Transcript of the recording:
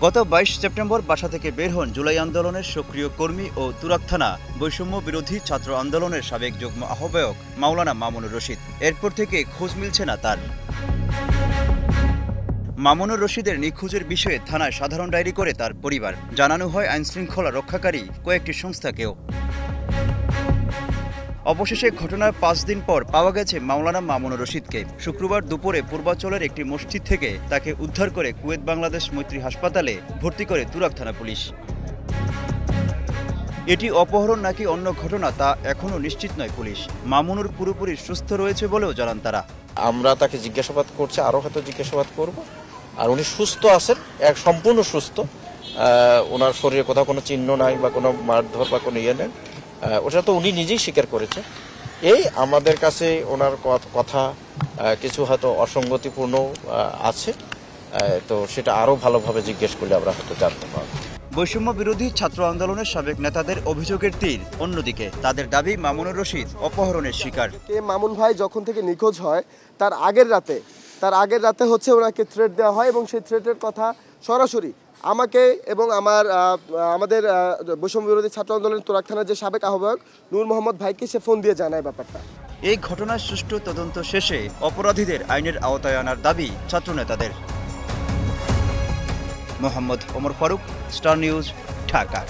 গত ২২ সেপ্টেম্বর বাসা থেকে বের হন জুলাই আন্দোলনের সক্রিয় কর্মী ও তুরাগ থানা বৈষম্য বিরোধী ছাত্র আন্দোলনের সাবেক যুগ্ম আহ্বায়ক মাওলানা মামুনুর রশিদ। এরপর থেকে খোঁজ মিলছে না তার। মামুনুর রশিদের নিখোঁজের বিষয়ে থানায় সাধারণ ডায়েরি করে তার পরিবার। জানানো হয় আইনশৃঙ্খলা রক্ষাকারী কয়েকটি সংস্থাকেও। অবশেষে ঘটনার ৫ দিন পর পাওয়া গেছে মাওলানা মামুনুর রশিদকে। শুক্রবার দুপুরে পূর্বাঞ্চলের একটি মসজিদ থেকে তাকে উদ্ধার করে কুয়েত বাংলাদেশ মৈত্রী হাসপাতালে ভর্তি করে তুরাগ থানা পুলিশ। এটি অপহরণ নাকি অন্য ঘটনা তা এখনও নিশ্চিত নয় পুলিশ। মামুনুর পুরোপুরি সুস্থ রয়েছে বলেও জানান তারা। আমরা তাকে জিজ্ঞাসাবাদ করছি, আরও হয়তো জিজ্ঞাসাবাদ করব। আর উনি সুস্থ আছেন, সম্পূর্ণ সুস্থ। ওনার শরীরে কোথাও কোনো চিহ্ন নাই বা কোনো মারধর বা কোনো ইয়ে নেই। ওটা তো উনি নিজেই স্বীকার করেছে। এই আমাদের কাছে ওনার কথা কিছু হয়তো অসঙ্গতিপূর্ণ আছে, তো সেটা আরও ভালোভাবে জিজ্ঞেস করলে আমরা হয়তো জানতে পারব। বৈষম্য বিরোধী ছাত্র আন্দোলনের সাবেক নেতাদের অভিযোগের তীর অন্যদিকে। তাদের দাবি মামুনুর রশিদ অপহরণের শিকার। মামুন ভাই যখন থেকে নিখোঁজ হয় তার আগের রাতে হচ্ছে ওনাকে থ্রেট দেওয়া হয় এবং সেই থ্রেটের কথা সরাসরি আমাকে এবং আমাদের বৈষম্য বিরোধী ছাত্র আন্দোলনের তুরাগ থানার যে সাবেক আহ্বায়ক নূর মোহাম্মদ ভাইকে সে ফোন দিয়ে জানায় ব্যাপারটা। এই ঘটনার সুষ্ঠু তদন্ত শেষে অপরাধীদের আইনের আওতায় আনার দাবি ছাত্রনেতাদের। Mohammad Omar Faruk, Star News, Dhaka.